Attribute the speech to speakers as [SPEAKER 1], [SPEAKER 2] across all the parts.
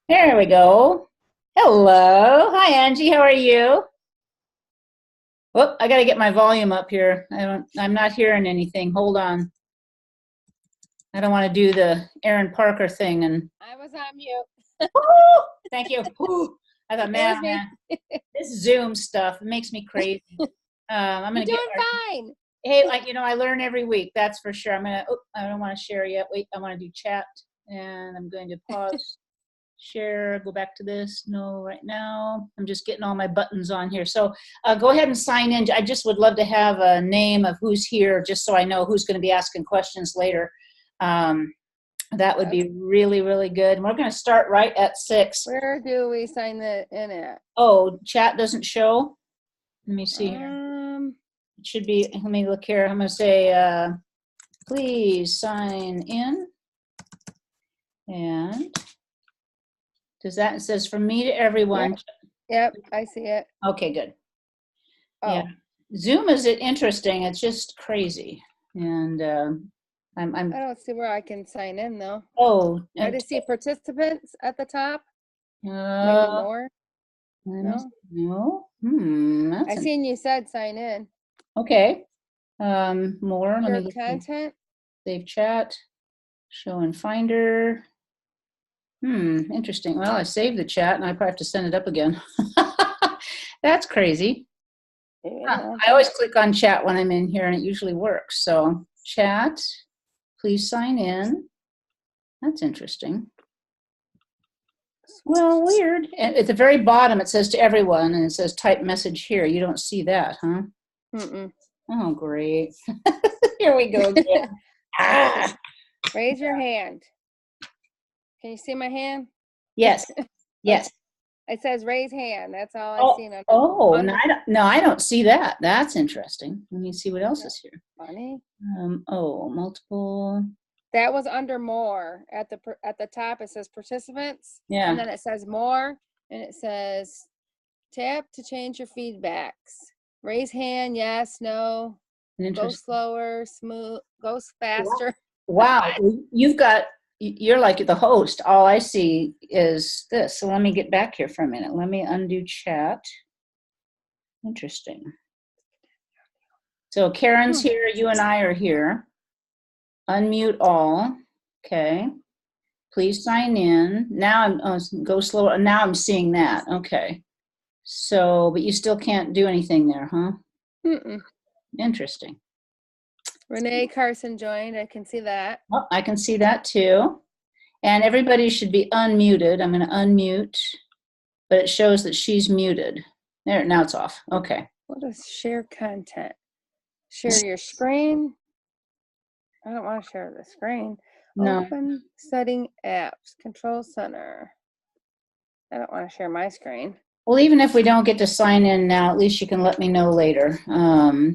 [SPEAKER 1] There we go. Hello. Hi, Angie. How are you? Oh, I got to get my volume up here. I'm not hearing anything. Hold on. I don't want to do the Aaron Parker thing. And
[SPEAKER 2] I was on mute.
[SPEAKER 1] woo, thank you. Woo. I thought, man, this Zoom stuff makes me crazy. I'm
[SPEAKER 2] You're
[SPEAKER 1] going to get
[SPEAKER 2] doing fine.
[SPEAKER 1] Hey, I learn every week. That's for sure. I don't want to share yet. Wait, I want to do chat, and I'm going to pause. Share, go back to this. No, right now. I'm just getting all my buttons on here. So go ahead and sign in. I just would love to have a name of who's here just so I know who's going to be asking questions later. That would be really, really good. And we're going to start right at 6.
[SPEAKER 2] Where do we sign that in at?
[SPEAKER 1] Oh, chat doesn't show? Let me see here. It should be, let me look here. I'm going to say, please sign in. And does that, it says from me to everyone.
[SPEAKER 2] Yep, I see it.
[SPEAKER 1] Okay, good.
[SPEAKER 2] Oh.
[SPEAKER 1] Yeah. Zoom is interesting. It's just crazy. And
[SPEAKER 2] I don't see where I can sign in though.
[SPEAKER 1] Oh.
[SPEAKER 2] I just see participants at the top. Maybe more.
[SPEAKER 1] No.
[SPEAKER 2] I seen you said sign in.
[SPEAKER 1] Okay. More. Let me look.
[SPEAKER 2] Content.
[SPEAKER 1] Save chat. Show in Finder. Interesting. Well, I saved the chat and I probably have to send it up again. That's crazy.
[SPEAKER 2] Yeah.
[SPEAKER 1] I always click on chat when I'm in here and it usually works. So chat, please sign in. That's interesting. Well, weird. And at the very bottom, it says to everyone and it says type message here. You don't see that, huh?
[SPEAKER 2] Mm-mm.
[SPEAKER 1] Oh, great. Here we go again.
[SPEAKER 2] Raise your hand. Can you see my hand?
[SPEAKER 1] Yes. Yes.
[SPEAKER 2] It says raise hand. That's all I've seen.
[SPEAKER 1] No, I don't see that. That's interesting. Let me see what else is here.
[SPEAKER 2] Funny.
[SPEAKER 1] Multiple.
[SPEAKER 2] That was under more. At the top, it says participants.
[SPEAKER 1] Yeah.
[SPEAKER 2] And then it says more, and it says tap to change your feedbacks. Raise hand, yes, no. Go slower, smooth, go faster.
[SPEAKER 1] Wow. You're like the host. All I see is this. So let me get back here for a minute. Let me undo chat. Interesting. So Karen's here. You and I are here. Unmute all. Okay. Please sign in. Now go slower. Now I'm seeing that. Okay. So, but you still can't do anything there, huh?
[SPEAKER 2] Mm-mm.
[SPEAKER 1] Interesting.
[SPEAKER 2] Renee Carson joined. I can see that.
[SPEAKER 1] Oh, I can see that too. And everybody should be unmuted. I'm going to unmute, but it shows that she's muted. There, now it's off. Okay.
[SPEAKER 2] What is share content? Share your screen. I don't want to share the screen.
[SPEAKER 1] No.
[SPEAKER 2] Open setting apps, control center. I don't want to share my screen.
[SPEAKER 1] Well, even if we don't get to sign in now, at least you can let me know later.
[SPEAKER 3] Hello.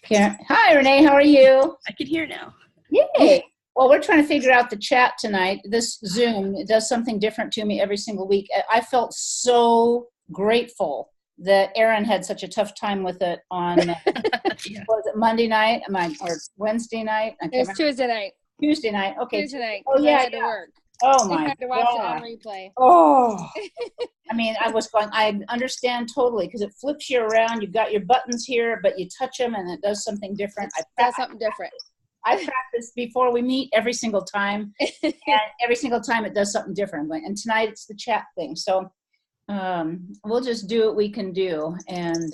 [SPEAKER 1] Karen. Hi, Renee. How are you?
[SPEAKER 3] I can hear now.
[SPEAKER 1] Yay. Well, we're trying to figure out the chat tonight. This Zoom, it does something different to me every single week. I felt so grateful that Aaron had such a tough time with it on, was it Monday night or Wednesday night?
[SPEAKER 2] It was Tuesday night.
[SPEAKER 1] Tuesday night. Okay.
[SPEAKER 2] Tuesday night.
[SPEAKER 1] Oh, yeah.
[SPEAKER 2] I had to work.
[SPEAKER 1] Oh, my
[SPEAKER 2] I had to watch it on replay.
[SPEAKER 1] Oh. I mean, I understand totally because it flips you around. You've got your buttons here, but you touch them and it does something different. I practice before we meet every single time, and every single time it does something different. And tonight it's the chat thing. So we'll just do what we can do and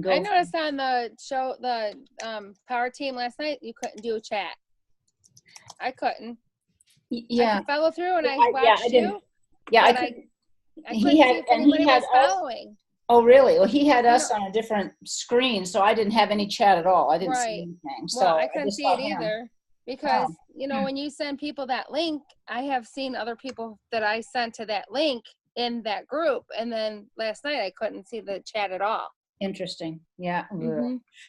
[SPEAKER 1] go.
[SPEAKER 2] I noticed on the show, the power team last night, you couldn't do a chat. I couldn't.
[SPEAKER 1] Yeah.
[SPEAKER 2] I could follow through and I watched you.
[SPEAKER 1] Yeah, I
[SPEAKER 2] couldn't see if anybody was following.
[SPEAKER 1] Oh, really? Well, he had us on a different screen, so I didn't have any chat at all. I didn't see anything. So
[SPEAKER 2] well, I couldn't see it either because, when you send people that link, I have seen other people that I sent to that link in that group. And then last night I couldn't see the chat at all.
[SPEAKER 1] Interesting. Yeah.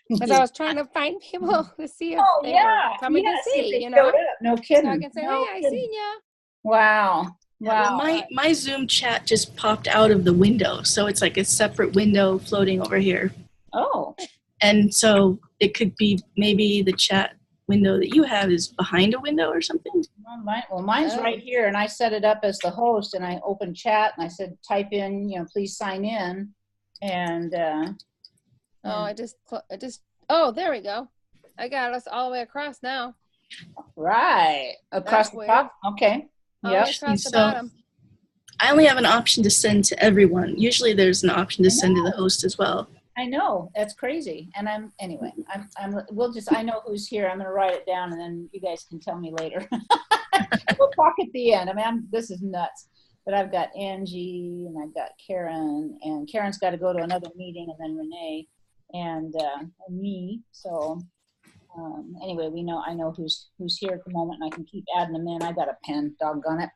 [SPEAKER 2] Because I was trying to find people to see if they were coming to see,
[SPEAKER 1] No kidding.
[SPEAKER 2] So I can say, hey, I seen ya.
[SPEAKER 1] Wow.
[SPEAKER 3] Wow. Well, my Zoom chat just popped out of the window. So it's like a separate window floating over here.
[SPEAKER 1] Oh.
[SPEAKER 3] And so it could be maybe the chat window that you have is behind a window or something.
[SPEAKER 1] Well, mine's
[SPEAKER 2] Oh.
[SPEAKER 1] right here, and I set it up as the host, and I opened chat, and I said, type in, please sign in, and
[SPEAKER 2] Oh, oh, there we go. I got us all the way across now.
[SPEAKER 1] right across
[SPEAKER 2] That's
[SPEAKER 1] the
[SPEAKER 2] weird.
[SPEAKER 1] top. Okay.
[SPEAKER 2] All the
[SPEAKER 1] Yep.
[SPEAKER 2] way across the
[SPEAKER 3] So-
[SPEAKER 2] bottom.
[SPEAKER 3] I only have an option to send to everyone. Usually there's an option to send to the host as well.
[SPEAKER 1] I know, that's crazy. And I know who's here. I'm going to write it down, and then you guys can tell me later. We'll talk at the end. I mean, this is nuts. But I've got Angie, and I've got Karen, and Karen's got to go to another meeting, and then Renee, and me. So anyway, I know who's here at the moment, and I can keep adding them in. I got a pen, doggone it.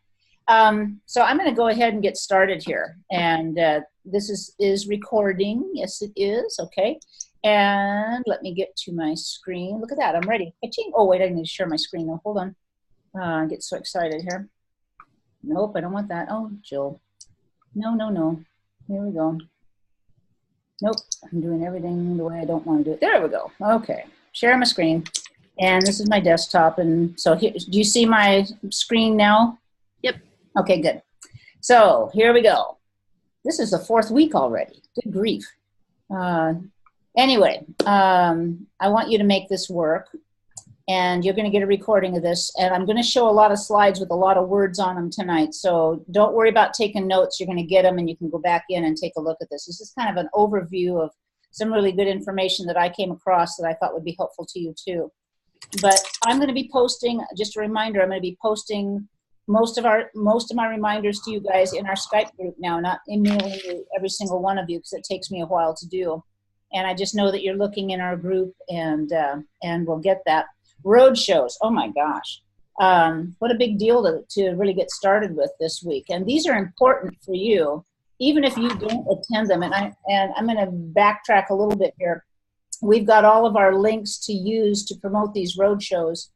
[SPEAKER 1] So I'm going to go ahead and get started here. And this is recording. Yes, it is. Okay. And let me get to my screen. Look at that. I'm ready. Oh, wait, I need to share my screen. No, hold on. I get so excited here. Nope, I don't want that. Oh, Jill. No. Here we go. Nope, I'm doing everything the way I don't want to do it. There we go. Okay, share my screen. And this is my desktop. And so here, do you see my screen now?
[SPEAKER 3] Yep.
[SPEAKER 1] Okay, good. So here we go. This is the 4th week already. Good grief. Anyway, I want you to make this work. And you're going to get a recording of this. And I'm going to show a lot of slides with a lot of words on them tonight. So don't worry about taking notes. You're going to get them, and you can go back in and take a look at this. This is kind of an overview of some really good information that I came across that I thought would be helpful to you too. But I'm going to be posting, just a reminder, I'm going to be posting most of my reminders to you guys in our Skype group now, not emailing you, every single one of you, because it takes me a while to do. And I just know that you're looking in our group, and we'll get that. Road shows, oh my gosh. What a big deal to really get started with this week. And these are important for you, even if you don't attend them. And I'm going to backtrack a little bit here. We've got all of our links to use to promote these road shows.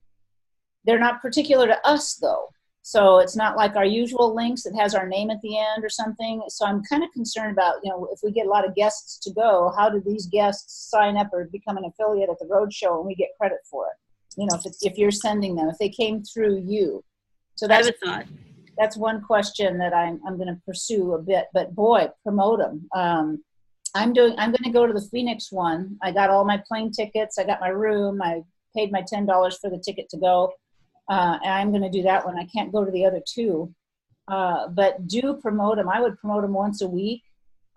[SPEAKER 1] They're not particular to us, though. So it's not like our usual links that has our name at the end or something. So I'm kind of concerned about, if we get a lot of guests to go, how do these guests sign up or become an affiliate at the road show and we get credit for it? If you're sending them, if they came through you. So that's,
[SPEAKER 3] I have a thought.
[SPEAKER 1] That's one question that I'm going to pursue a bit. But boy, promote them. I'm going to go to the Phoenix one. I got all my plane tickets. I got my room. I paid my $10 for the ticket to go. And I'm going to do that one. I can't go to the other two. But do promote them. I would promote them once a week.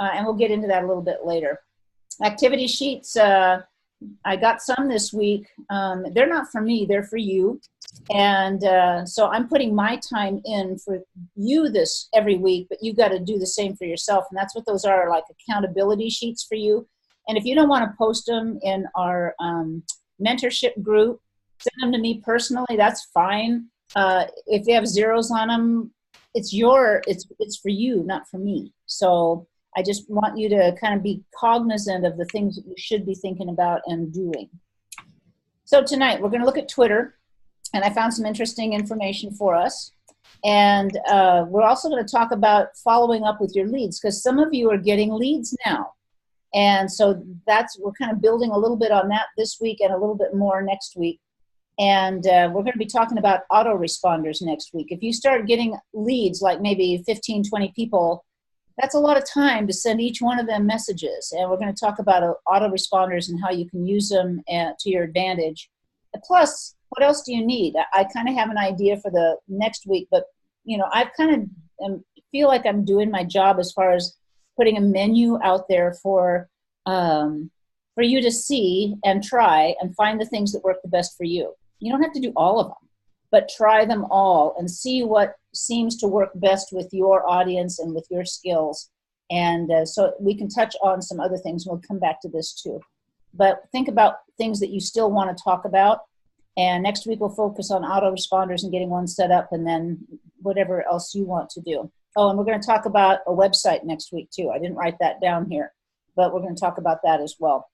[SPEAKER 1] And we'll get into that a little bit later. Activity sheets. I got some this week. They're not for me, they're for you. And so I'm putting my time in for you this every week, but you've got to do the same for yourself. And that's what those are, like accountability sheets for you. And if you don't want to post them in our mentorship group, send them to me personally, that's fine. If they have zeros on them, it's for you, not for me. So I just want you to kind of be cognizant of the things that you should be thinking about and doing. So tonight we're going to look at Twitter, and I found some interesting information for us. And we're also going to talk about following up with your leads, because some of you are getting leads now. And so we're kind of building a little bit on that this week and a little bit more next week. And we're going to be talking about autoresponders next week. If you start getting leads, like maybe 15, 20 people, that's a lot of time to send each one of them messages. And we're going to talk about autoresponders and how you can use them to your advantage. Plus, what else do you need? I kind of have an idea for the next week, but I kind of feel like I'm doing my job as far as putting a menu out there for you to see and try and find the things that work the best for you. You don't have to do all of them, but try them all and see what seems to work best with your audience and with your skills. And so we can touch on some other things. We'll come back to this too. But think about things that you still want to talk about. And next week we'll focus on autoresponders and getting one set up, and then whatever else you want to do. Oh, and we're going to talk about a website next week too. I didn't write that down here, but we're going to talk about that as well.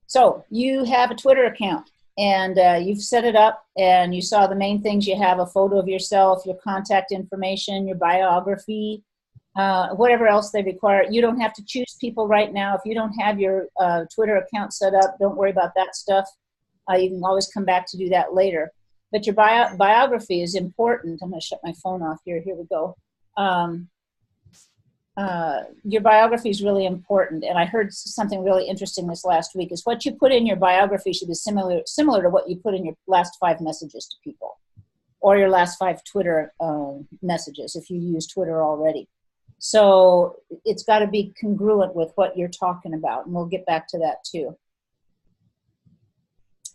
[SPEAKER 1] So you have a Twitter account. And you've set it up, and you saw the main things. You have a photo of yourself, your contact information, your biography, whatever else they require. You don't have to choose people right now. If you don't have your Twitter account set up, don't worry about that stuff. You can always come back to do that later. But your biography is important. I'm going to shut my phone off here. Here we go. Your biography is really important. And I heard something really interesting this last week is what you put in your biography should be similar to what you put in your last 5 messages to people, or your last 5 Twitter messages if you use Twitter already. So it's got to be congruent with what you're talking about, and we'll get back to that too.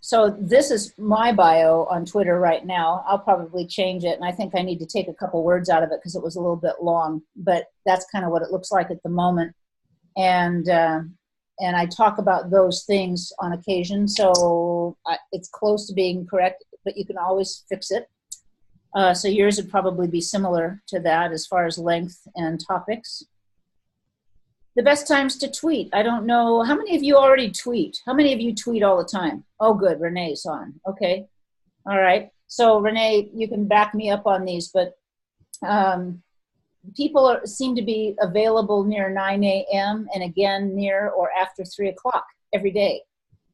[SPEAKER 1] So this is my bio on Twitter right now. I'll probably change it, and I think I need to take a couple words out of it because it was a little bit long, but that's kind of what it looks like at the moment. And I talk about those things on occasion, so it's close to being correct, but you can always fix it. So yours would probably be similar to that as far as length and topics. The best times to tweet. I don't know. How many of you already tweet? How many of you tweet all the time? Oh, good. Renee's on. Okay. All right. So Renee, you can back me up on these, but people seem to be available near 9 a.m. and again near or after 3 o'clock every day.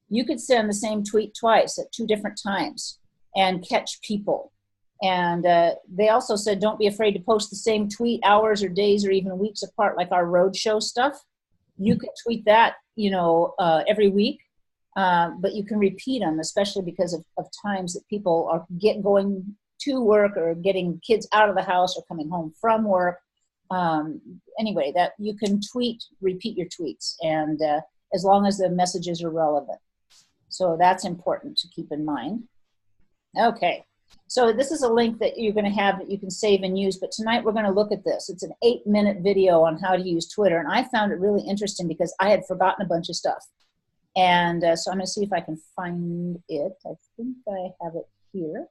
[SPEAKER 1] You could send the same tweet twice at 2 different times and catch people. And they also said, don't be afraid to post the same tweet hours or days or even weeks apart, like our roadshow stuff. You can tweet that, every week, but you can repeat them, especially because of times that people are going to work or getting kids out of the house or coming home from work. Anyway, that you can repeat your tweets, and as long as the messages are relevant. So that's important to keep in mind. Okay. So this is a link that you're going to have that you can save and use, but tonight we're going to look at this. It's an 8-minute video on how to use Twitter, and I found it really interesting because I had forgotten a bunch of stuff. And so I'm going to see if I can find it. I think I have it here.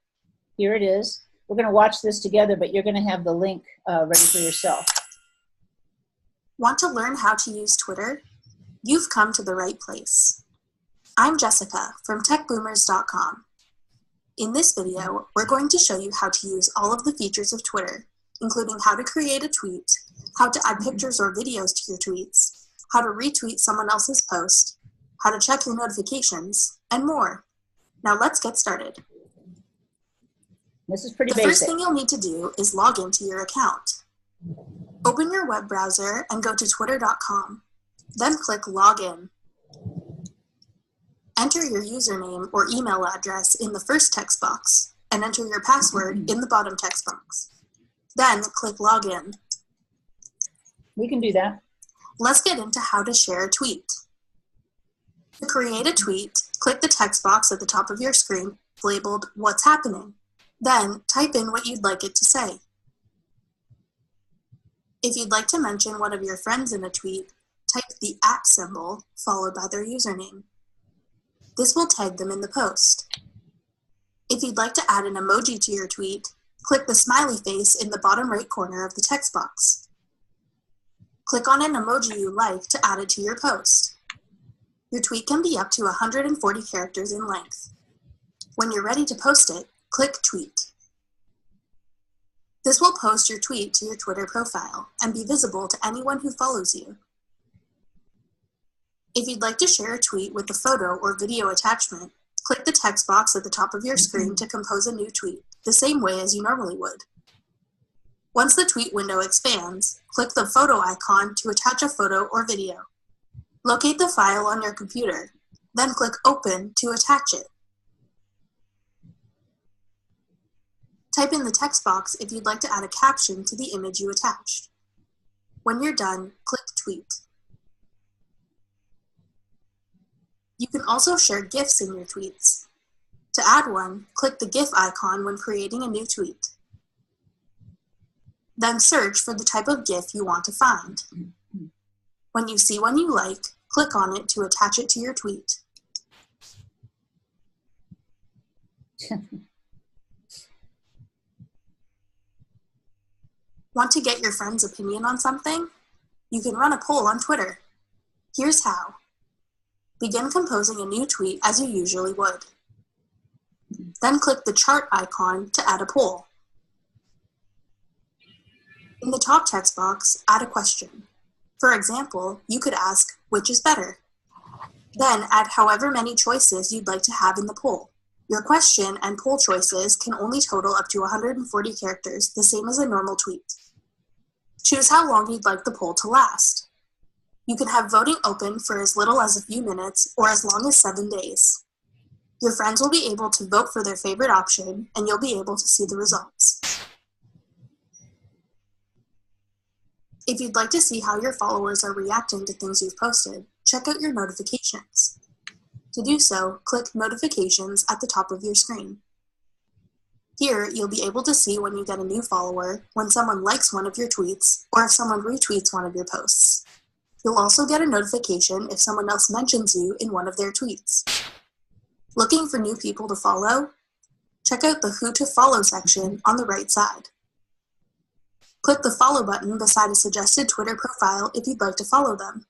[SPEAKER 1] Here it is. We're going to watch this together, but you're going to have the link ready for yourself.
[SPEAKER 4] Want to learn how to use Twitter? You've come to the right place. I'm Jessica from techboomers.com. In this video, we're going to show you how to use all of the features of Twitter, including how to create a tweet, how to add pictures or videos to your tweets, how to retweet someone else's post, how to check your notifications, and more. Now let's get started.
[SPEAKER 1] This is pretty
[SPEAKER 4] basic. The first thing you'll need to do is log into your account. Open your web browser and go to twitter.com. Then click Login. Enter your username or email address in the first text box and enter your password in the bottom text box. Then click Login.
[SPEAKER 1] We can do that.
[SPEAKER 4] Let's get into how to share a tweet. To create a tweet, click the text box at the top of your screen labeled What's Happening. Then type in what you'd like it to say. If you'd like to mention one of your friends in a tweet, type the @ symbol followed by their username. This will tag them in the post. If you'd like to add an emoji to your tweet, click the smiley face in the bottom right corner of the text box. Click on an emoji you like to add it to your post. Your tweet can be up to 140 characters in length. When you're ready to post it, click Tweet. This will post your tweet to your Twitter profile and be visible to anyone who follows you. If you'd like to share a tweet with a photo or video attachment, click the text box at the top of your screen to compose a new tweet, the same way as you normally would. Once the tweet window expands, click the photo icon to attach a photo or video. Locate the file on your computer, then click Open to attach it. Type in the text box if you'd like to add a caption to the image you attached. When you're done, click Tweet. You can also share GIFs in your tweets. To add one, click the GIF icon when creating a new tweet. Then search for the type of GIF you want to find. When you see one you like, click on it to attach it to your tweet. Want to get your friend's opinion on something? You can run a poll on Twitter. Here's how. Begin composing a new tweet as you usually would. Then click the chart icon to add a poll. In the top text box, add a question. For example, you could ask, which is better? Then add however many choices you'd like to have in the poll. Your question and poll choices can only total up to 140 characters, the same as a normal tweet. Choose how long you'd like the poll to last. You can have voting open for as little as a few minutes or as long as 7 days. Your friends will be able to vote for their favorite option, and you'll be able to see the results. If you'd like to see how your followers are reacting to things you've posted, check out your notifications. To do so, click Notifications at the top of your screen. Here, you'll be able to see when you get a new follower, when someone likes one of your tweets, or if someone retweets one of your posts. You'll also get a notification if someone else mentions you in one of their tweets. Looking for new people to follow? Check out the Who to Follow section on the right side. Click the Follow button beside a suggested Twitter profile if you'd like to follow them.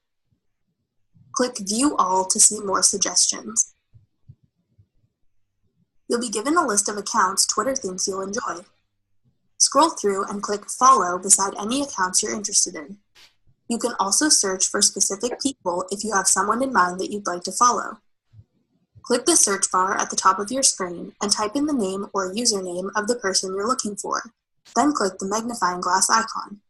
[SPEAKER 4] Click View All to see more suggestions. You'll be given a list of accounts Twitter thinks you'll enjoy. Scroll through and click Follow beside any accounts you're interested in. You can also search for specific people if you have someone in mind that you'd like to follow. Click the search bar at the top of your screen and type in the name or username of the person you're looking for. Then click the magnifying glass icon.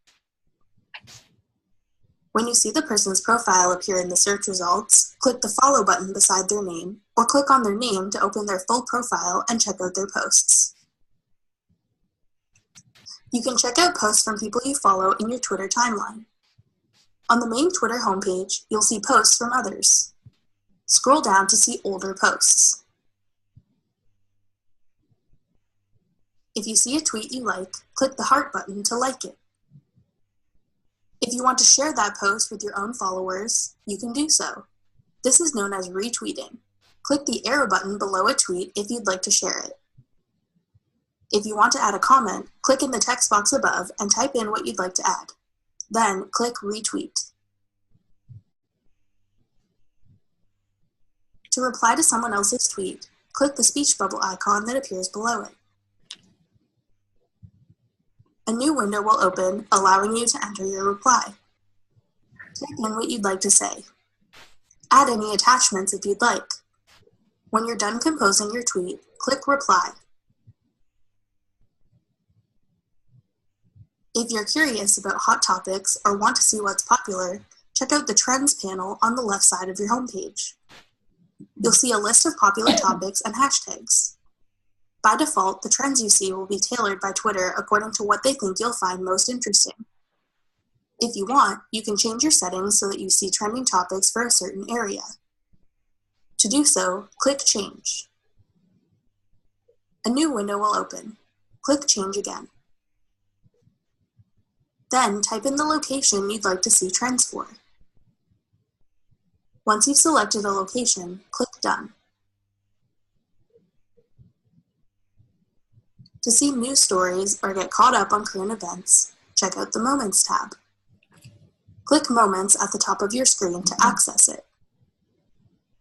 [SPEAKER 4] When you see the person's profile appear in the search results, click the Follow button beside their name, or click on their name to open their full profile and check out their posts. You can check out posts from people you follow in your Twitter timeline. On the main Twitter homepage, you'll see posts from others. Scroll down to see older posts. If you see a tweet you like, click the heart button to like it. If you want to share that post with your own followers, you can do so. This is known as retweeting. Click the arrow button below a tweet if you'd like to share it. If you want to add a comment, click in the text box above and type in what you'd like to add. Then click Retweet. To reply to someone else's tweet, click the speech bubble icon that appears below it. A new window will open, allowing you to enter your reply. Type in what you'd like to say. Add any attachments if you'd like. When you're done composing your tweet, click Reply. If you're curious about hot topics or want to see what's popular, check out the Trends panel on the left side of your homepage. You'll see a list of popular topics and hashtags. By default, the trends you see will be tailored by Twitter according to what they think you'll find most interesting. If you want, you can change your settings so that you see trending topics for a certain area. To do so, click Change. A new window will open. Click Change again. Then type in the location you'd like to see trends for. Once you've selected a location, click Done. To see news stories or get caught up on current events, check out the Moments tab. Click Moments at the top of your screen to access it.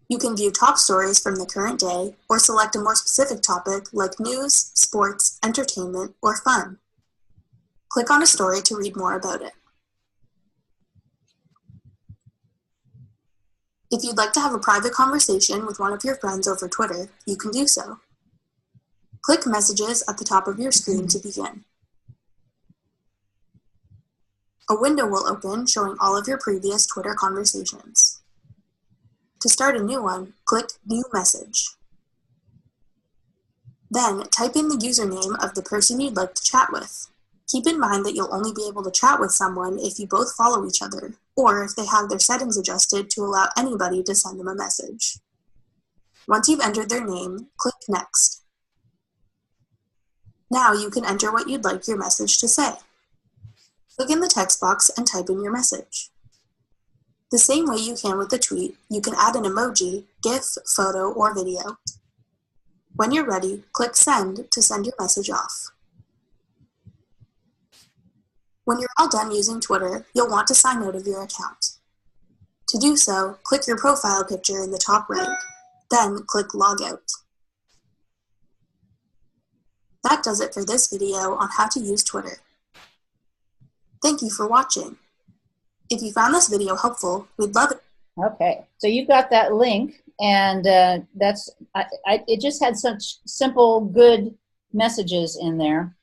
[SPEAKER 4] You can view top stories from the current day or select a more specific topic like news, sports, entertainment, or fun. Click on a story to read more about it. If you'd like to have a private conversation with one of your friends over Twitter, you can do so. Click Messages at the top of your screen to begin. A window will open showing all of your previous Twitter conversations. To start a new one, click New Message. Then type in the username of the person you'd like to chat with. Keep in mind that you'll only be able to chat with someone if you both follow each other, or if they have their settings adjusted to allow anybody to send them a message. Once you've entered their name, click Next. Now you can enter what you'd like your message to say. Click in the text box and type in your message. The same way you can with the tweet, you can add an emoji, GIF, photo, or video. When you're ready, click Send to send your message off. When you're all done using Twitter, you'll want to sign out of your account. To do so, click your profile picture in the top right, then click Log Out. That does it for this video on how to use Twitter. Thank you for watching. If you found this video helpful, we'd love it.
[SPEAKER 1] Okay, so you've got that link that's it just had such simple, good messages in there,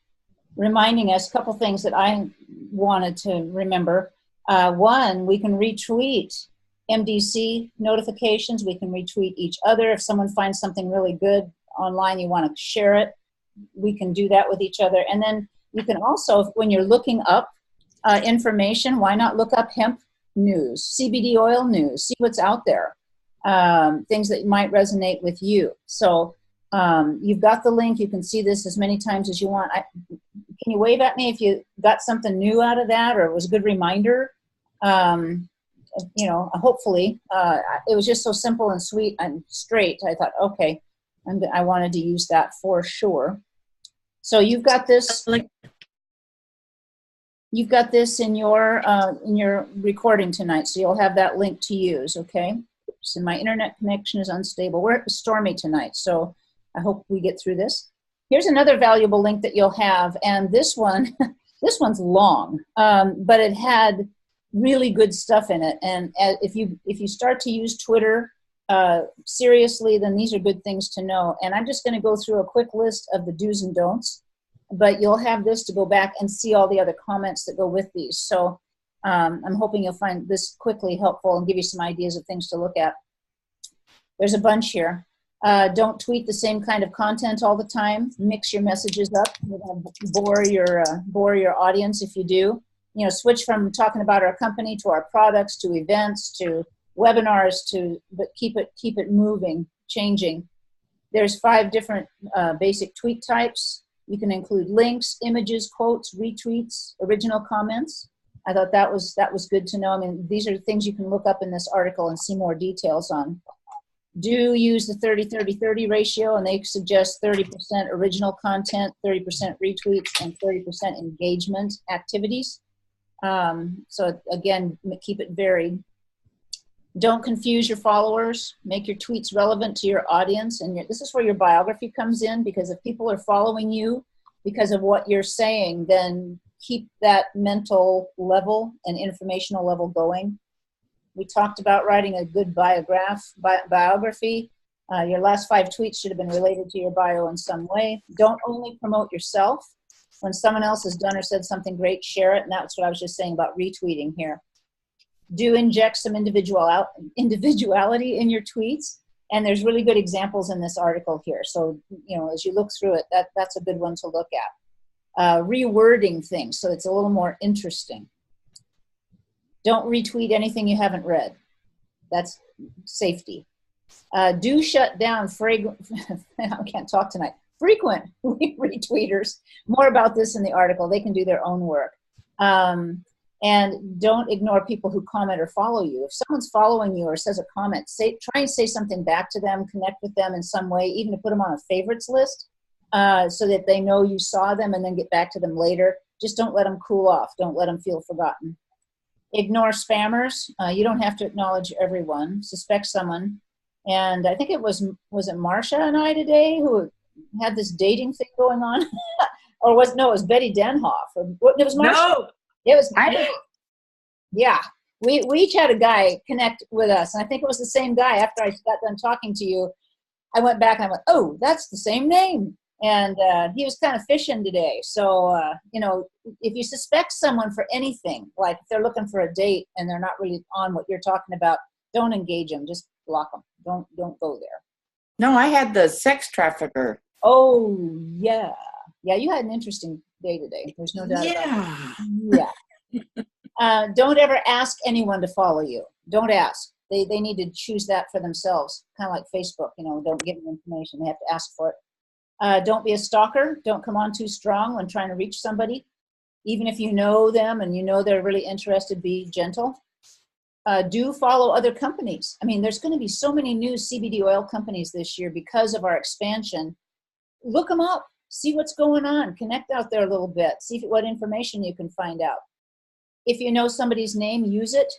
[SPEAKER 1] reminding us a couple things that I wanted to remember. One, we can retweet MDC notifications. We can retweet each other. If someone finds something really good online, you want to share it, we can do that with each other. And then you can also, when you're looking up information, why not look up hemp news, CBD oil news, see what's out there, things that might resonate with you. So you've got the link. You can see this as many times as you want. Can you wave at me if you got something new out of that, or it was a good reminder? Hopefully. It was just so simple and sweet and straight. I thought, okay, I wanted to use that for sure. So you've got this. You've got this in your recording tonight, so you'll have that link to use. Okay. So my internet connection is unstable. We're stormy tonight, so I hope we get through this. Here's another valuable link that you'll have, and this one, this one's long, but it had really good stuff in it. And if you start to use Twitter seriously, then these are good things to know. And I'm just going to go through a quick list of the do's and don'ts, but you'll have this to go back and see all the other comments that go with these. So I'm hoping you'll find this quickly helpful and give you some ideas of things to look at. There's a bunch here. Don't tweet the same kind of content all the time. Mix your messages up. You're going to bore your audience if you do. You know, switch from talking about our company to our products to events to webinars but keep it moving, changing. There's 5 different basic tweet types. You can include links, images, quotes, retweets, original comments. I thought that was good to know. I mean, these are things you can look up in this article and see more details on. Do use the 30-30-30 ratio, and they suggest 30% original content, 30% retweets, and 30% engagement activities. So again, keep it varied. Don't confuse your followers. Make your tweets relevant to your audience. And this is where your biography comes in, because if people are following you because of what you're saying, then keep that mental level and informational level going. We talked about writing a good biography. Your last 5 tweets should have been related to your bio in some way. Don't only promote yourself. When someone else has done or said something great, share it. And that's what I was just saying about retweeting here. Do inject some individuality in your tweets. And there's really good examples in this article here. So, you know, as you look through it, that's a good one to look at. Rewording things so it's a little more interesting. Don't retweet anything you haven't read. That's safety. Do shut down I can't talk tonight. Frequent retweeters. More about this in the article. They can do their own work. And don't ignore people who comment or follow you. If someone's following you or says a comment, try and say something back to them, connect with them in some way, even to put them on a favorites list so that they know you saw them and then get back to them later. Just don't let them cool off. Don't let them feel forgotten. Ignore spammers. You don't have to acknowledge everyone. Suspect someone. And I think it was it Marsha and I today who had this dating thing going on? Or it was Betty Denhoff. It was Marsha. No. It was. Yeah. We each had a guy connect with us. And I think it was the same guy. After I got done talking to you, I went back and I went, oh, that's the same name. And he was kind of fishing today. So, you know, if you suspect someone for anything, like if they're looking for a date and they're not really on what you're talking about, don't engage them. Just block them. Don't go there.
[SPEAKER 5] No, I had the sex trafficker.
[SPEAKER 1] Oh, yeah. Yeah, you had an interesting day today. There's no doubt about it. Yeah. Don't ever ask anyone to follow you. Don't ask. They need to choose that for themselves. Kind of like Facebook, you know, don't give them information. They have to ask for it. Don't be a stalker. Don't come on too strong when trying to reach somebody. Even if you know them and you know they're really interested, be gentle. Do follow other companies. I mean, there's going to be so many new CBD oil companies this year because of our expansion. Look them up. See what's going on. Connect out there a little bit. See what information you can find out. If you know somebody's name, use it.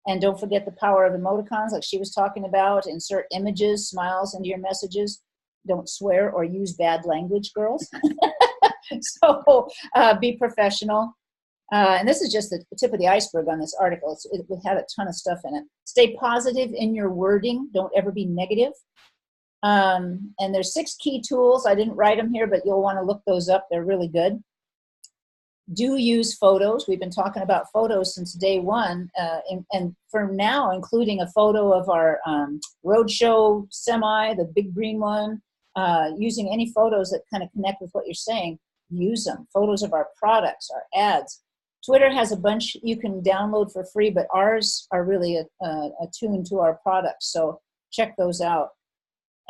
[SPEAKER 1] And don't forget the power of emoticons like she was talking about. Insert images, smiles into your messages. Don't swear or use bad language, girls. So be professional. And this is just the tip of the iceberg on this article. It had a ton of stuff in it. Stay positive in your wording. Don't ever be negative. And there's 6 key tools. I didn't write them here, but you'll want to look those up. They're really good. Do use photos. We've been talking about photos since day one, and for now, including a photo of our roadshow semi, the big green one, using any photos that kind of connect with what you're saying, use them. Photos of our products, our ads. Twitter has a bunch you can download for free, but ours are really attuned to our products, so check those out.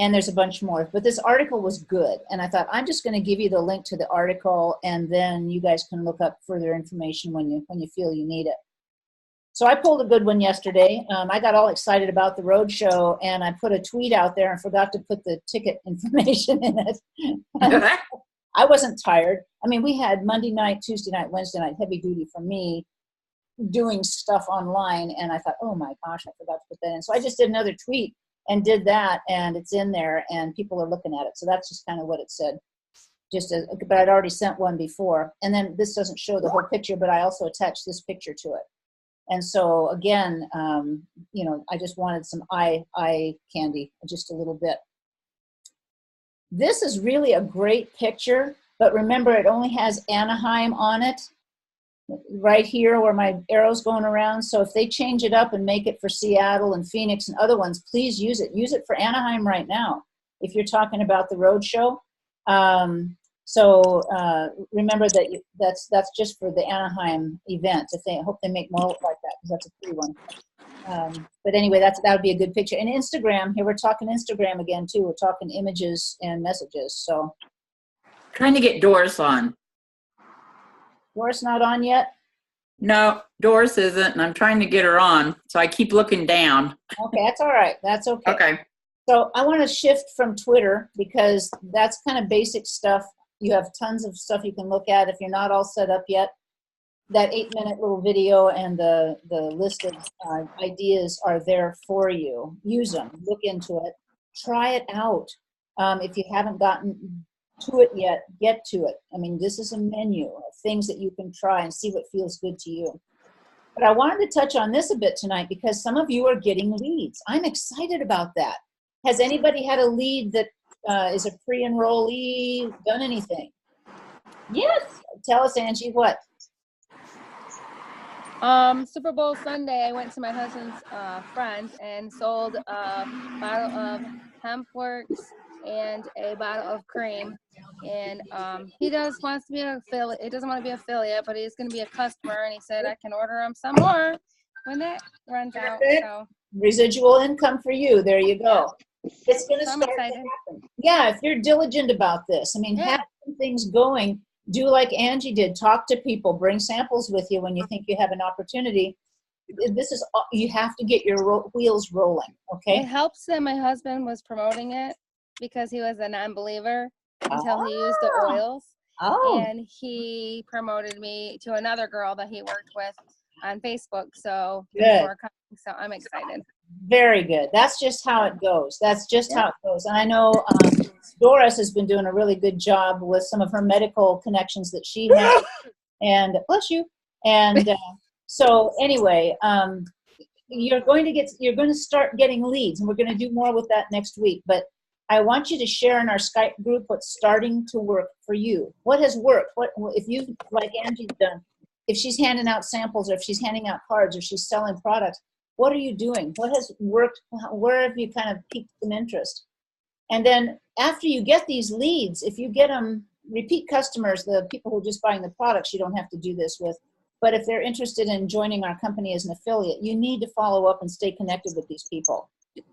[SPEAKER 1] And there's a bunch more, but this article was good, and I thought I'm just going to give you the link to the article, and then you guys can look up further information when you feel you need it. So I pulled a good one yesterday. I got all excited about the road show, and I put a tweet out there and forgot to put the ticket information in it. I wasn't tired. I mean, we had Monday night, Tuesday night, Wednesday night, heavy duty for me, doing stuff online, and I thought, oh my gosh, I forgot to put that in. So I just did another tweet and did that, and it's in there, and people are looking at it. So that's just kind of what it said. But I'd already sent one before. And then this doesn't show the whole picture, but I also attached this picture to it. And so again, I just wanted some eye candy, just a little bit. This is really a great picture, but remember, it only has Anaheim on it, right here where my arrow's going around. So if they change it up and make it for Seattle and Phoenix and other ones, please use it. Use it for Anaheim right now if you're talking about the road show. Remember that's just for the Anaheim event. I hope they make more like that, because that's a free one. But anyway, that would be a good picture. And Instagram, here we're talking Instagram again too. We're talking images and messages. So
[SPEAKER 5] Trying to get Doris on.
[SPEAKER 1] Doris not on yet?
[SPEAKER 5] No, Doris isn't, and I'm trying to get her on, so I keep looking down.
[SPEAKER 1] Okay, that's all right. That's okay.
[SPEAKER 5] Okay.
[SPEAKER 1] So I want to shift from Twitter, because that's kind of basic stuff. You have tons of stuff you can look at if you're not all set up yet. That 8-minute little video and the list of ideas are there for you. Use them. Look into it. Try it out. If you haven't gotten to it yet, get to it. I mean, this is a menu of things that you can try and see what feels good to you. But I wanted to touch on this a bit tonight, because some of you are getting leads. I'm excited about that. Has anybody had a lead that is a pre-enrollee, done anything? Yes. Tell us, Angie, what?
[SPEAKER 2] Super Bowl Sunday, I went to my husband's friend and sold a bottle of hemp works and a bottle of cream. And he wants to be an affiliate. He doesn't want to be an affiliate, but he's going to be a customer. And he said I can order him some more when that runs out. So
[SPEAKER 1] residual income for you. There you go. It's going to start to
[SPEAKER 2] excited.
[SPEAKER 1] happen. Yeah, if you're diligent about this. I mean, have some things going. Do like Angie did. Talk to people. Bring samples with you when you think you have an opportunity. You have to get your wheels rolling. Okay.
[SPEAKER 2] It helps that my husband was promoting it, because he was a non-believer until he used the oils. And he promoted me to another girl that he worked with on Facebook. So
[SPEAKER 1] good.
[SPEAKER 2] So I'm excited.
[SPEAKER 1] Very good. That's just how it goes. That's just how it goes. And I know Doris has been doing a really good job with some of her medical connections that she has. And bless you. And so anyway, you're going to start getting leads, and we're going to do more with that next week. But I want you to share in our Skype group what's starting to work for you. What has worked? What if you, like Angie's done, if she's handing out samples, or if she's handing out cards, or she's selling products, what are you doing? What has worked? Where have you kind of piqued some interest? And then after you get these leads, if you get them, repeat customers, the people who are just buying the products, you don't have to do this with. But if they're interested in joining our company as an affiliate, you need to follow up and stay connected with these people.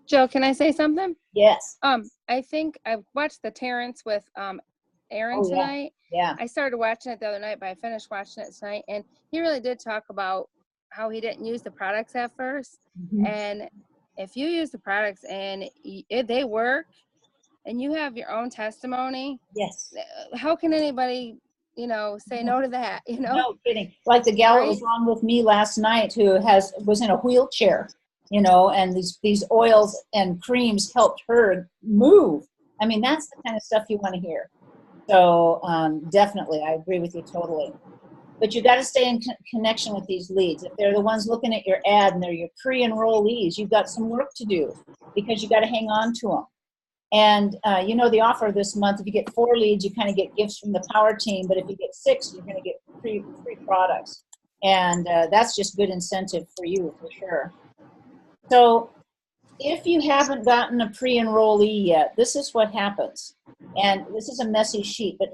[SPEAKER 2] Joe, can I say something?
[SPEAKER 1] Yes.
[SPEAKER 2] I think I watched the Terrence with Aaron tonight.
[SPEAKER 1] Yeah.
[SPEAKER 2] I started watching it the other night, but I finished watching it tonight, and he really did talk about how he didn't use the products at first.
[SPEAKER 1] Mm-hmm.
[SPEAKER 2] And if you use the products and they work, and you have your own testimony,
[SPEAKER 1] yes,
[SPEAKER 2] how can anybody say no to that?
[SPEAKER 1] No kidding. Like the gal that was on with me last night, who was in a wheelchair, and these oils and creams helped her move. I mean, that's the kind of stuff you want to hear. So definitely, I agree with you totally. But you got to stay in connection with these leads. If they're the ones looking at your ad and they're your pre-enrollees, you've got some work to do because you got to hang on to them. And you know the offer this month, if you get 4 leads, you kind of get gifts from the power team. But if you get 6, you're going to get free products. And that's just good incentive for you, for sure. So if you haven't gotten a pre-enrollee yet, this is what happens. And this is a messy sheet, but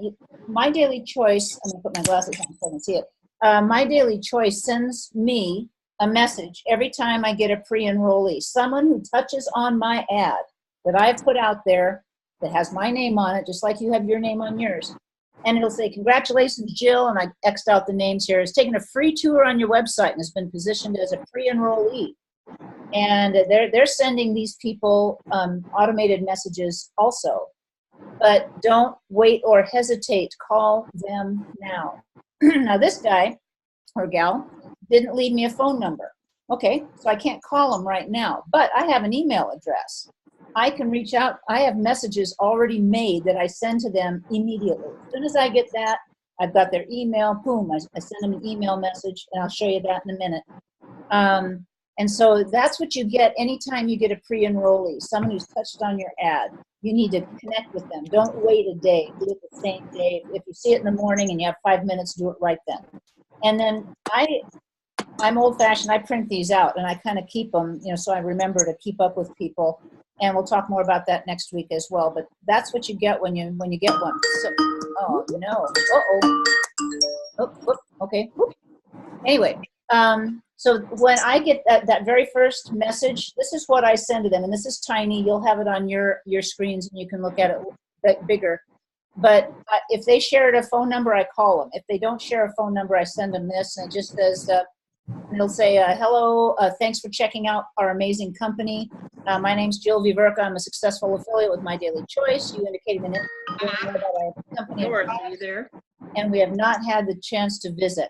[SPEAKER 1] My Daily Choice, I'm going to put my glasses on so I can see it. My Daily Choice sends me a message every time I get a pre-enrollee. Someone who touches on my ad that I've put out there that has my name on it, just like you have your name on yours. And it'll say, congratulations, Jill, and I X'd out the names here, has taken a free tour on your website and has been positioned as a pre-enrollee. And they're sending these people automated messages also. But don't wait or hesitate. Call them now. Now, this guy or gal didn't leave me a phone number. Okay, so I can't call them right now. But I have an email address. I can reach out. I have messages already made that I send to them immediately. As soon as I get that, I've got their email. Boom, I send them an email message, and I'll show you that in a minute. And so that's what you get anytime you get a pre-enrollee, someone who's touched on your ad. You need to connect with them. Don't wait a day. Do it the same day. If you see it in the morning and you have 5 minutes, do it right then. And then I'm old-fashioned. I print these out, and I kind of keep them, so I remember to keep up with people. And we'll talk more about that next week as well. But that's what you get when you get one. So, oh no! Okay. Anyway. So when I get that very first message, this is what I send to them, and this is tiny. You'll have it on your screens, and you can look at it a bit bigger. But if they shared a phone number, I call them. If they don't share a phone number, I send them this, and it just says, it'll say, hello, thanks for checking out our amazing company. My name's Jill Veverka. I'm a successful affiliate with My Daily Choice. You indicated in it about our company.
[SPEAKER 5] Are you there?
[SPEAKER 1] And we have not had the chance to visit.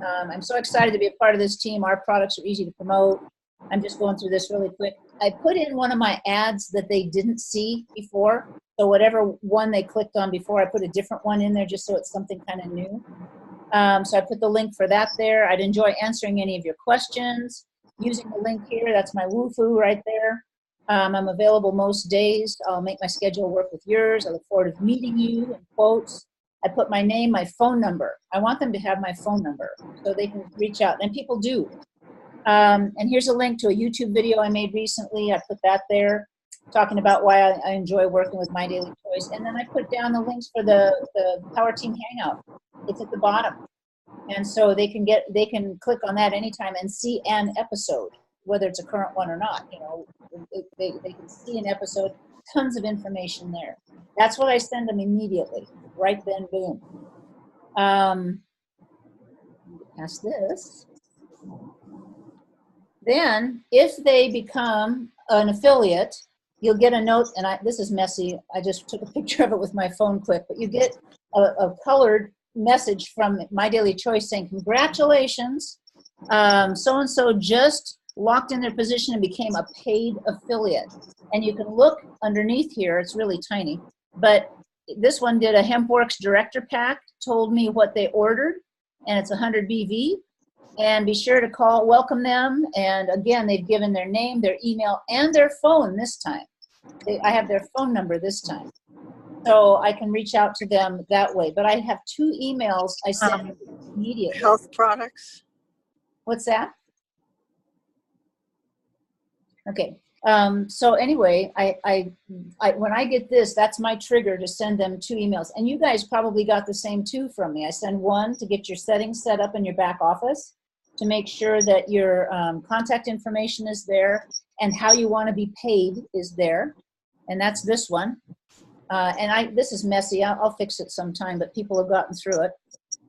[SPEAKER 1] I'm so excited to be a part of this team. Our products are easy to promote. I'm just going through this really quick. I put in one of my ads that they didn't see before. So whatever one they clicked on before, I put a different one in there just so it's something kind of new. So I put the link for that there. I'd enjoy answering any of your questions. Using the link here, that's my woohoo right there. I'm available most days. I'll make my schedule work with yours. I look forward to meeting you, in quotes. I put my name, my phone number. I want them to have my phone number so they can reach out, and people do. And here's a link to a YouTube video I made recently. I put that there, talking about why I enjoy working with My Daily Choice. And then I put down the links for the Power Team Hangout. It's at the bottom. And so they can click on that anytime and see an episode, whether it's a current one or not. They can see an episode, tons of information there. That's what I send them immediately, right then, boom. Past this. Then, if they become an affiliate, you'll get a note, and this is messy. I just took a picture of it with my phone quick, but you get a colored message from My Daily Choice saying, congratulations, so-and-so just locked in their position and became a paid affiliate. And you can look underneath here, it's really tiny, but this one did a HempWorks Director Pack, told me what they ordered, and it's 100 BV. And be sure to welcome them. And again, they've given their name, their email, and their phone this time. I have their phone number this time. So I can reach out to them that way. But I have 2 emails I send immediately.
[SPEAKER 6] Health products?
[SPEAKER 1] What's that? Okay. So anyway, I when I get this, that's my trigger to send them 2 emails. And you guys probably got the same 2 from me. I send one to get your settings set up in your back office, to make sure that your contact information is there and how you want to be paid is there. And that's this one. This is messy. I'll fix it sometime, but people have gotten through it.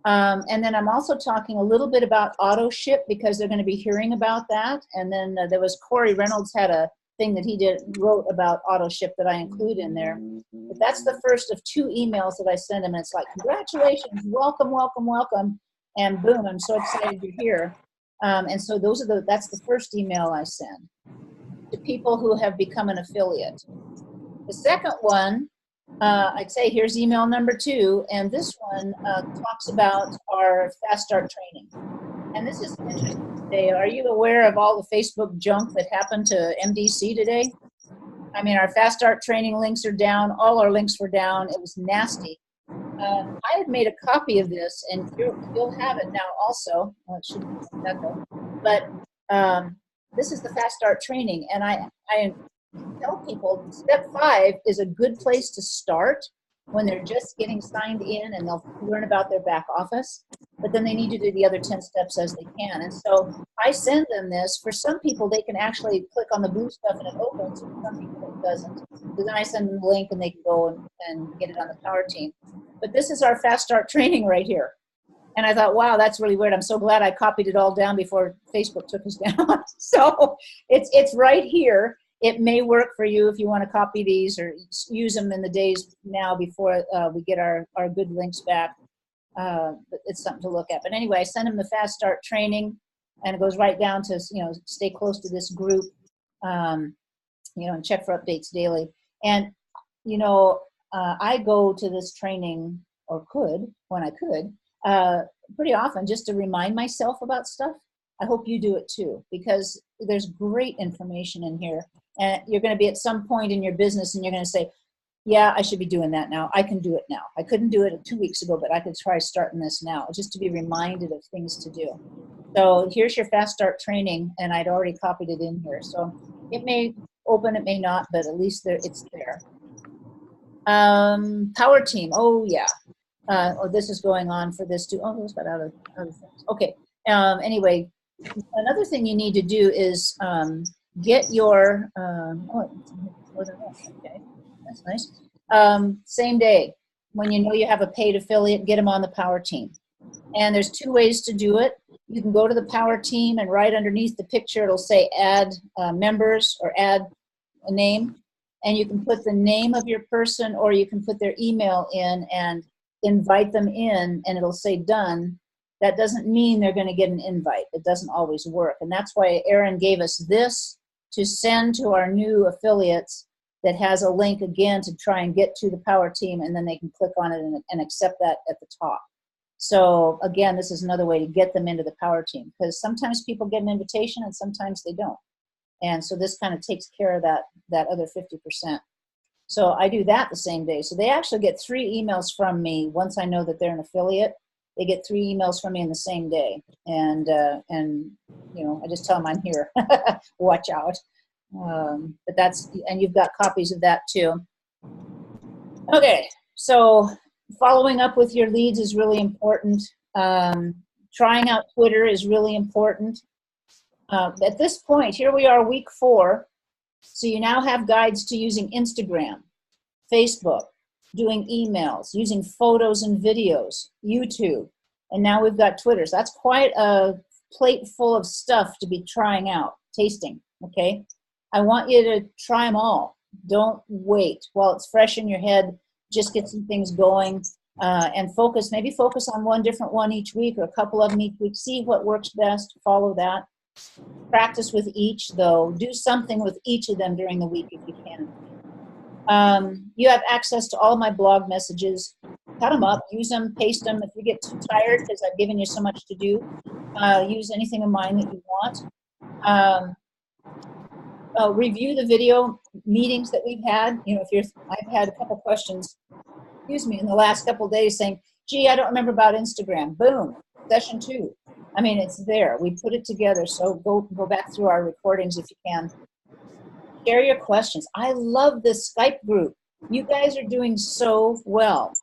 [SPEAKER 1] And then I'm also talking a little bit about auto ship because they're going to be hearing about that. And then there was Corey Reynolds had a thing that he wrote about auto ship that I include in there. But that's the first of 2 emails that I send him. And it's like, congratulations, welcome, welcome, welcome. And boom, I'm so excited you're here. And so that's the first email I send to people who have become an affiliate. The second one I'd say here's email number 2, and this one talks about our Fast Start training. And this is interesting today. Are you aware of all the Facebook junk that happened to MDC today? I mean, our Fast Start training links are down. All our links were down. It was nasty. I had made a copy of this, and you'll have it now also. Well, it should be that though. But this is the Fast Start training, and I tell people step 5 is a good place to start when they're just getting signed in, and they'll learn about their back office. But then they need to do the other 10 steps as they can. And so I send them this. For some people, they can actually click on the blue stuff and it opens. For some people, it doesn't. So then I send them the link and they can go and get it on the Power Team. But this is our Fast Start training right here. And I thought, wow, that's really weird. I'm so glad I copied it all down before Facebook took us down. So it's right here. It may work for you if you want to copy these or use them in the days now before we get our good links back. But it's something to look at. But anyway, I send them the Fast Start training, and it goes right down to, stay close to this group, and check for updates daily. And, I go to this training, or could, when I could, pretty often just to remind myself about stuff. I hope you do it too, because there's great information in here. And you're going to be at some point in your business and you're going to say, yeah, I should be doing that now. I can do it now. I couldn't do it 2 weeks ago, but I could try starting this now, just to be reminded of things to do. So here's your Fast Start training, and I'd already copied it in here. So it may open, it may not, but at least it's there. Power Team. Oh, yeah. This is going on for this too. Oh, those got out of things. Okay. Anyway, another thing you need to do is get your, okay, that's nice. Same day, when you know you have a paid affiliate, get them on the Power Team. And there's 2 ways to do it. You can go to the Power Team, and right underneath the picture, it'll say add members or add a name. And you can put the name of your person, or you can put their email in and invite them in, and it'll say done. That doesn't mean they're going to get an invite. It doesn't always work. And that's why Erin gave us this to send to our new affiliates, that has a link again to try and get to the Power Team, and then they can click on it and accept that at the top. So again, this is another way to get them into the Power Team, because sometimes people get an invitation and sometimes they don't. And so this kind of takes care of that other 50%. So I do that the same day. So they actually get 3 emails from me once I know that they're an affiliate. They get 3 emails from me in the same day. And I just tell them I'm here. Watch out. But and you've got copies of that too. Okay, so following up with your leads is really important. Trying out Twitter is really important. At this point, here we are, week 4. So you now have guides to using Instagram, Facebook, doing emails, using photos and videos, YouTube, and now we've got Twitter. So that's quite a plate full of stuff to be trying out, tasting, okay? I want you to try them all. Don't wait while it's fresh in your head. Just get some things going and maybe focus on one different one each week, or a couple of them each week. See what works best, follow that. Practice with each, though. Do something with each of them during the week if you can. You have access to all my blog messages. Cut them up, use them, paste them. If you get too tired because I've given you so much to do, use anything of mine that you want. Review the video meetings that we've had. I've had a couple questions, in the last couple of days saying, gee, I don't remember about Instagram. Boom, session 2. I mean, it's there. We put it together. So go back through our recordings if you can. Share your questions. I love this Skype group. You guys are doing so well.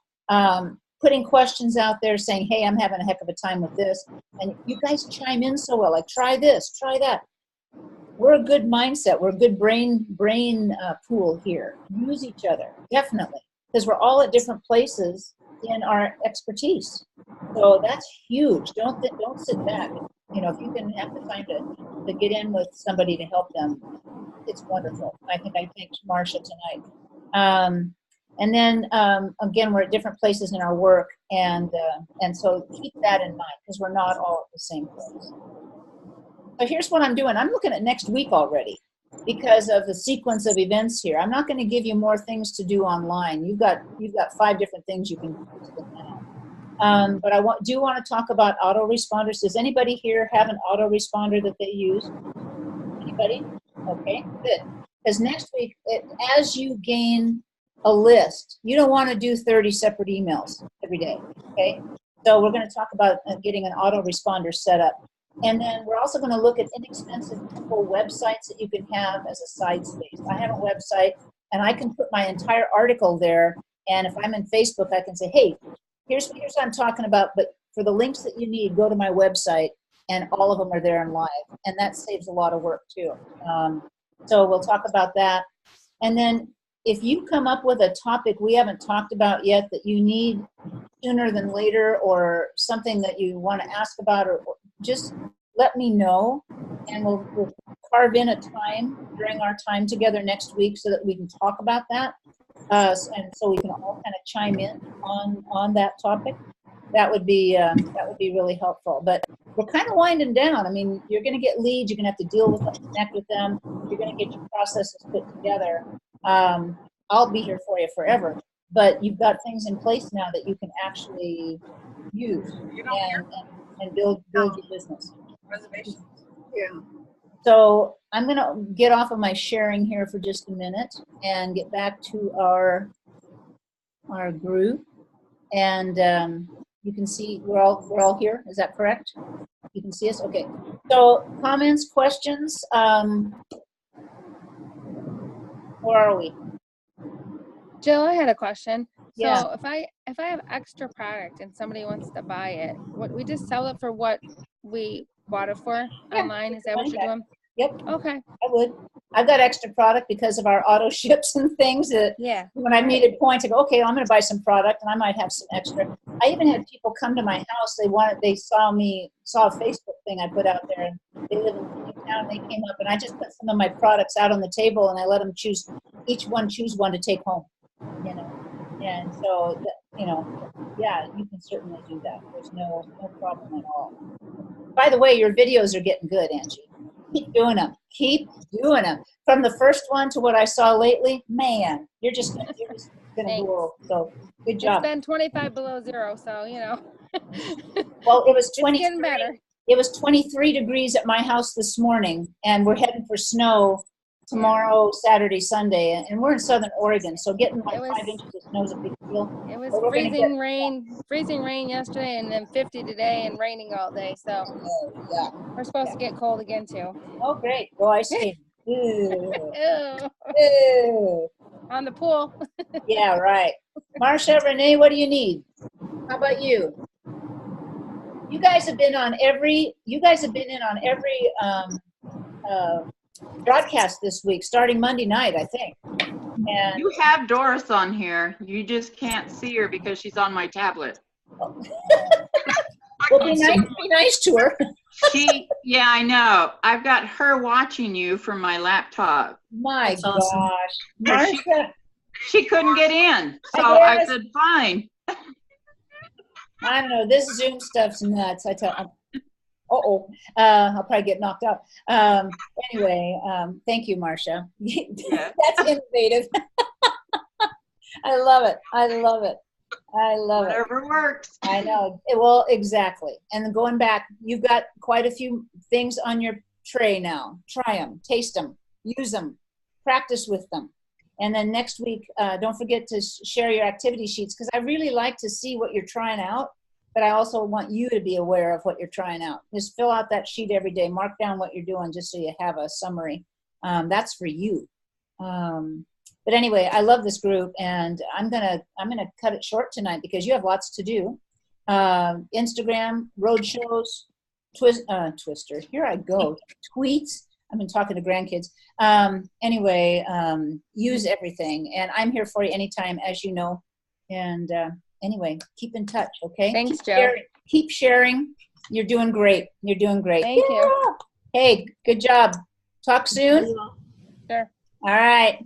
[SPEAKER 1] Putting questions out there saying, hey, I'm having a heck of a time with this. And you guys chime in so well. Like, try this, try that. We're a good mindset. We're a good brain pool here. Use each other, definitely. Because we're all at different places in our expertise. So that's huge. Don't sit back. If you can have the time to get in with somebody to help them, it's wonderful. I think I thanked Marcia tonight. And then again, we're at different places in our work, and so keep that in mind, because we're not all at the same place. So here's what I'm doing. I'm looking at next week already, because of the sequence of events here. I'm not going to give you more things to do online. You've got 5 different things you can do now. But I do want to talk about autoresponders. Does anybody here have an autoresponder that they use? Anybody? Okay, good. Because next week, as you gain a list, you don't want to do 30 separate emails every day, okay? So we're going to talk about getting an autoresponder set up. And then we're also going to look at inexpensive, simple websites that you can have as a side space. I have a website, and I can put my entire article there. And if I'm in Facebook, I can say, hey, here's what I'm talking about, but for the links that you need, go to my website, and all of them are there and live. And that saves a lot of work, too. So we'll talk about that. And then if you come up with a topic we haven't talked about yet that you need sooner than later, or something that you want to ask about, or just let me know, and we'll carve in a time during our time together next week so that we can talk about that, and so we can all kind of chime in on that topic. That would be really helpful. But we're kind of winding down. I mean, you're going to get leads. You're going to have to deal with them, connect with them. You're going to get your processes put together. I'll be here for you forever. But you've got things in place now that you can actually use and build your business.
[SPEAKER 5] Reservations.
[SPEAKER 1] Yeah. So I'm going to get off of my sharing here for just a minute and get back to our group. And you can see we're all here. Is that correct? You can see us? Okay. So comments, questions? Where are we?
[SPEAKER 2] Jill, I had a question.
[SPEAKER 1] Yeah.
[SPEAKER 2] So if I have extra product and somebody wants to buy it, we just sell it for what we bought it for online? Is that what you're doing?
[SPEAKER 1] Yep.
[SPEAKER 2] Okay.
[SPEAKER 1] I would. I've got extra product because of our auto ships and things that when I needed points, I go, okay, I'm going to buy some product and I might have some extra. I even had people come to my house. They saw a Facebook thing I put out there, and they live in town. They came up and I just put some of my products out on the table, and I let them choose one to take home, you know. And so, yeah, you can certainly do that. There's no problem at all. By the way, your videos are getting good, Angie. Keep doing them. Keep doing them. From the first one to what I saw lately, man, you're just gonna go. So good job.
[SPEAKER 2] It's been 25 below zero, so
[SPEAKER 1] Well, it was 23.
[SPEAKER 2] It's getting better.
[SPEAKER 1] It was 23 degrees at my house this morning, and we're heading for snow tomorrow, Saturday, Sunday, and we're in Southern Oregon, so getting like 5 inches of snow is a big deal.
[SPEAKER 2] It was freezing rain yesterday, and then 50 today, and raining all day. So we're supposed to get cold again too.
[SPEAKER 1] Oh, great! Go ice skating. Ew.
[SPEAKER 2] Ew.
[SPEAKER 1] Ew.
[SPEAKER 2] On the pool.
[SPEAKER 1] Yeah, right. Marcia, Renee, what do you need? How about you? You guys have been in on every broadcast this week, starting Monday night, I think. And
[SPEAKER 5] You have Doris on here. You just can't see her because she's on my tablet.
[SPEAKER 1] Well, be nice to her.
[SPEAKER 5] Yeah, I know. I've got her watching you from my laptop.
[SPEAKER 1] My
[SPEAKER 3] That's awesome.
[SPEAKER 1] gosh. Marcia,
[SPEAKER 5] She couldn't get in, so I said, fine.
[SPEAKER 1] I don't know. This Zoom stuff's nuts. I tell you. I'll probably get knocked out. Anyway, thank you, Marcia. That's innovative. I love it.
[SPEAKER 5] Whatever works.
[SPEAKER 1] I know. Well, exactly. And then going back, you've got quite a few things on your tray now. Try them, taste them, use them, practice with them. And then next week, don't forget to share your activity sheets, because I really like to see what you're trying out, but I also want you to be aware of what you're trying out. Just fill out that sheet every day, mark down what you're doing just so you have a summary. That's for you. But anyway, I love this group, and I'm gonna cut it short tonight because you have lots to do. Instagram, road shows, Twister. Here I go. Tweets. I've been talking to grandkids. Anyway, use everything, and I'm here for you anytime, as you know. And anyway, keep in touch, okay?
[SPEAKER 2] Thanks, Joe.
[SPEAKER 1] Keep sharing. You're doing great.
[SPEAKER 2] Thank you.
[SPEAKER 1] Hey, good job. Talk soon.
[SPEAKER 2] Sure.
[SPEAKER 1] All right.